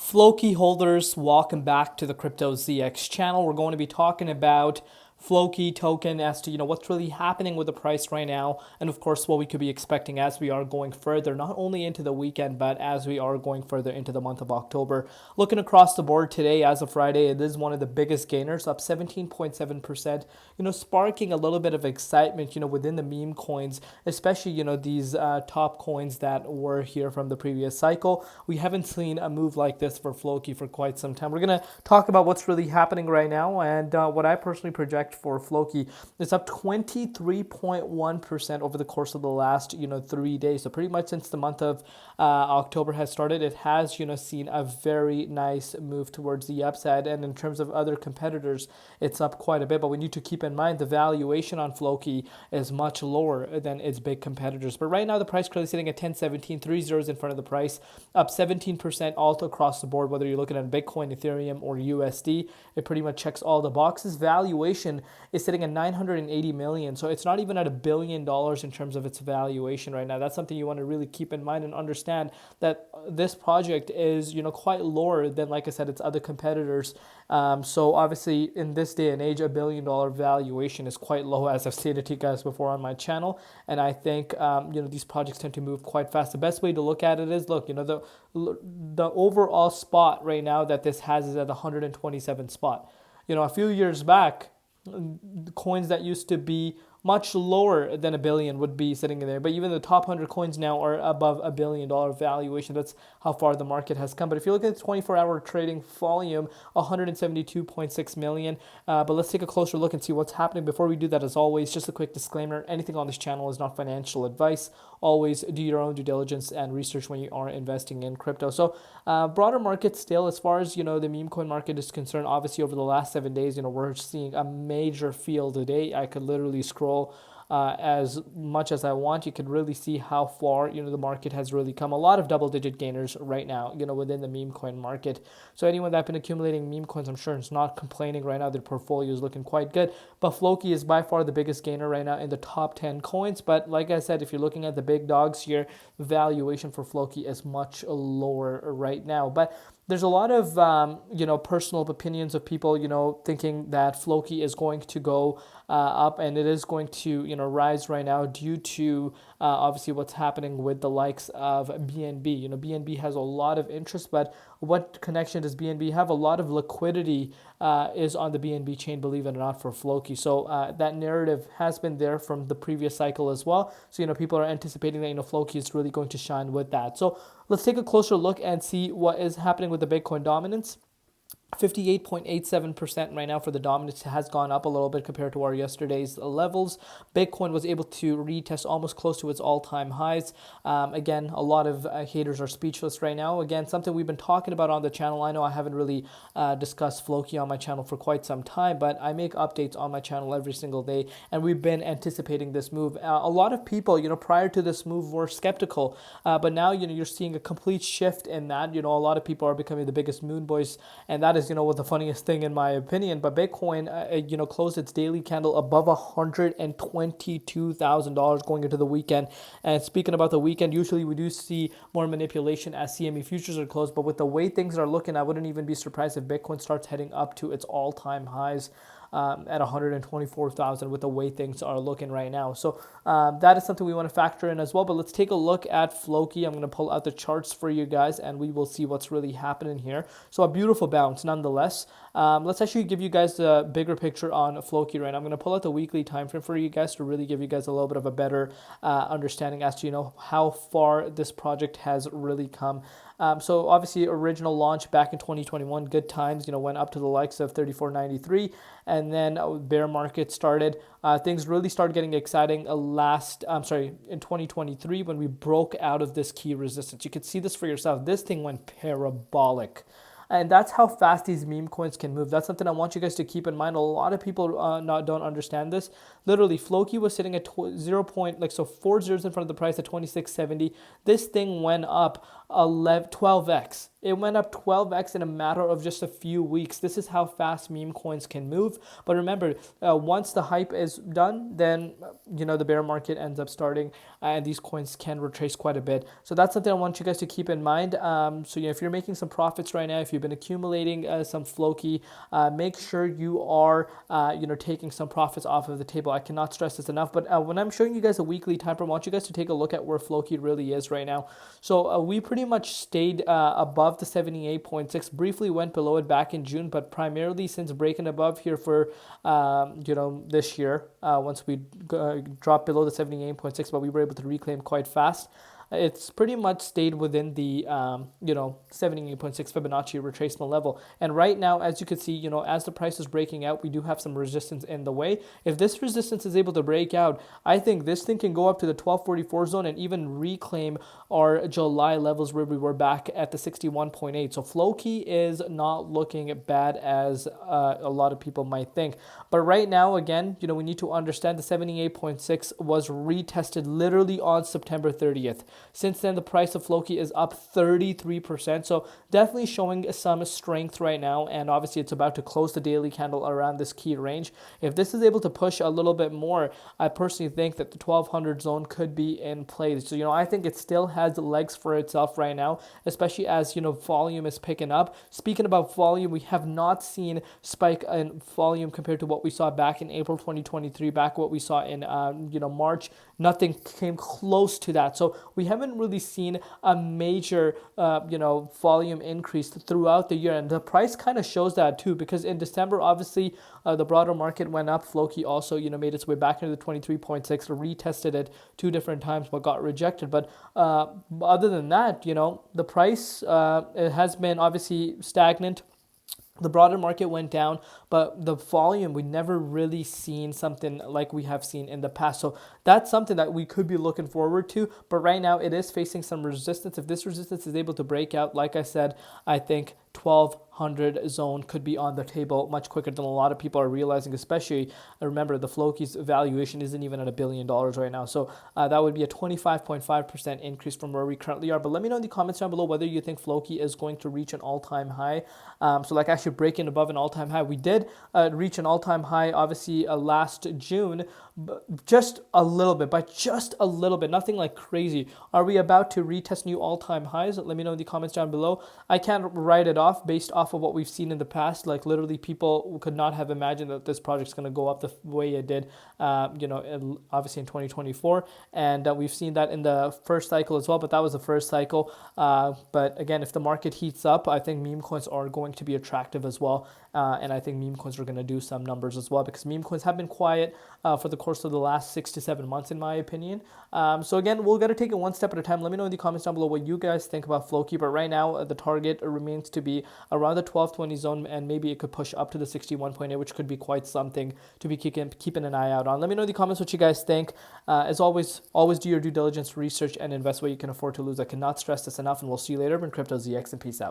Floki holders, welcome back to the Crypto ZX channel. We're going to be talking about Floki token as to what's really happening with the price right now, and of course what we could be expecting as we are going further, not only into the weekend but as we are going further into the month of October. Looking across the board today, as of Friday, it is one of the biggest gainers, up 17.7%. Sparking a little bit of excitement, within the meme coins, especially these top coins that were here from the previous cycle. We haven't seen a move like this for Floki for quite some time. We're gonna talk about what's really happening right now and what I personally project for Floki. It's up 23.1% over the course of the last 3 days. So pretty much since the month of October has started, it has seen a very nice move towards the upside. And in terms of other competitors, it's up quite a bit. But we need to keep in mind the valuation on Floki is much lower than its big competitors. But right now the price currently sitting at 1017, 3 zeros in front of the price, up 17% all across the board. Whether you're looking at Bitcoin, Ethereum, or USD, it pretty much checks all the boxes. Valuation is sitting at 980 million. So it's not even at $1 billion in terms of its valuation right now. That's something you want to really keep in mind and understand, that this project is, quite lower than, like I said, its other competitors. So obviously in this day and age, $1 billion valuation is quite low, as I've stated to you guys before on my channel. And I think, these projects tend to move quite fast. The best way to look at it is, look, the overall spot right now that this has is at the 127 spot. A few years back, coins that used to be much lower than $1 billion would be sitting in there. But even the top 100 coins now are above $1 billion valuation. That's how far the market has come. But if you look at the 24-hour trading volume, 172.6 million. But let's take a closer look and see what's happening. Before we do that, as always, just a quick disclaimer: anything on this channel is not financial advice. Always do your own due diligence and research when you are investing in crypto. So broader market still, as far as the meme coin market is concerned, obviously over the last 7 days, we're seeing a major field today. I could literally scroll as much as I want. You could really see how far the market has really come. A lot of double-digit gainers right now within the meme coin market. So anyone that's been accumulating meme coins, I'm sure is not complaining right now. Their portfolio is looking quite good. But Floki is by far the biggest gainer right now in the top 10 coins. But like I said, if you're looking at the big dogs here, valuation for Floki is much lower right now. But there's a lot of personal opinions of people thinking that Floki is going to go up, and it is going to rise right now due to obviously what's happening with the likes of BNB. BNB has a lot of interest, but what connection does BNB have? A lot of liquidity is on the BNB chain, believe it or not, for Floki. So that narrative has been there from the previous cycle as well. So people are anticipating that Floki is really going to shine with that. So let's take a closer look and see what is happening with the Bitcoin dominance. 58.87% right now for the dominance. Has gone up a little bit compared to our yesterday's levels. Bitcoin was able to retest almost close to its all-time highs. Again, a lot of haters are speechless right now. Again, something we've been talking about on the channel. I know I haven't really discussed Floki on my channel for quite some time, but I make updates on my channel every single day, and we've been anticipating this move. A lot of people, prior to this move were skeptical, but now, you're seeing a complete shift in that. A lot of people are becoming the biggest moon boys, and that is what the funniest thing in my opinion. But Bitcoin closed its daily candle above $122,000 going into the weekend. And speaking about the weekend, usually we do see more manipulation as CME futures are closed, but with the way things are looking, I wouldn't even be surprised if Bitcoin starts heading up to its all-time highs at 124,000 with the way things are looking right now. So that is something we want to factor in as well. But let's take a look at Floki. I'm going to pull out the charts for you guys, and we will see what's really happening here. So a beautiful bounce nonetheless. Let's actually give you guys the bigger picture on Floki right now. I'm going to pull out the weekly time frame for you guys to really give you guys a little bit of a better understanding as to how far this project has really come. So obviously original launch back in 2021, good times, went up to the likes of 34.93, and then bear market started. Things really started getting exciting in 2023 when we broke out of this key resistance. You could see this for yourself. This thing went parabolic. And that's how fast these meme coins can move. That's something I want you guys to keep in mind. A lot of people don't understand this. Literally, Floki was sitting at 4 zeros in front of the price at 26.70. This thing went up 12x. it went up 12x in a matter of just a few weeks. This is how fast meme coins can move. But remember, once the hype is done, then the bear market ends up starting, and these coins can retrace quite a bit. So that's something I want you guys to keep in mind. So if you're making some profits right now, if you've been accumulating some Floki, make sure you are taking some profits off of the table. I cannot stress this enough. But when I'm showing you guys a weekly time frame, I want you guys to take a look at where Floki really is right now. So we pretty much stayed above the 78.6, briefly went below it back in June, but primarily since breaking above here for this year, once we dropped below the 78.6, but we were able to reclaim quite fast. It's pretty much stayed within the 78.6 Fibonacci retracement level. And right now, as you can see, as the price is breaking out, we do have some resistance in the way. If this resistance is able to break out, I think this thing can go up to the 1244 zone and even reclaim our July levels where we were back at the 61.8. So Floki is not looking bad as a lot of people might think. But right now, again, we need to understand the 78.6 was retested literally on September 30th. Since then, the price of Floki is up 33%. So definitely showing some strength right now. And obviously, it's about to close the daily candle around this key range. If this is able to push a little bit more, I personally think that the 1200 zone could be in play. So, I think it still has legs for itself right now, especially as, volume is picking up. Speaking about volume, we have not seen spike in volume compared to what we saw back in April 2023, back what we saw in, March. Nothing came close to that. So we haven't really seen a major, volume increase throughout the year. And the price kind of shows that too, because in December, obviously, the broader market went up. Floki also, made its way back into the 23.6, retested it 2 different times, but got rejected. But other than that, the price it has been obviously stagnant. The broader market went down, but the volume, we never really seen something like we have seen in the past. So that's something that we could be looking forward to. But right now, it is facing some resistance. If this resistance is able to break out, like I said, I think 1200 zone could be on the table much quicker than a lot of people are realizing, especially, remember, the Floki's valuation isn't even at $1 billion right now. So that would be a 25.5% increase from where we currently are. But let me know in the comments down below whether you think Floki is going to reach an all-time high. So like actually breaking above an all-time high. We did reach an all-time high, obviously, last June, just a little bit, but just a little bit, nothing like crazy. Are we about to retest new all-time highs? Let me know in the comments down below. I can't write it off based off of what we've seen in the past. Like literally, people could not have imagined that this project's going to go up the way it did, obviously in 2024. And we've seen that in the first cycle as well, but that was the first cycle. But again, if the market heats up, I think meme coins are going to be attractive as well. And I think meme coins are going to do some numbers as well, because meme coins have been quiet for the course of the last 6 to 7 months, in my opinion. So again, we'll got to take it one step at a time. Let me know in the comments down below what you guys think about Floki. But right now, the target remains to be around the 1220 zone, and maybe it could push up to the 61.8, which could be quite something to be keeping an eye out on. Let me know in the comments what you guys think. As always do your due diligence, research, and invest what you can afford to lose. I cannot stress this enough, and we'll see you later in Crypto ZX, and peace out.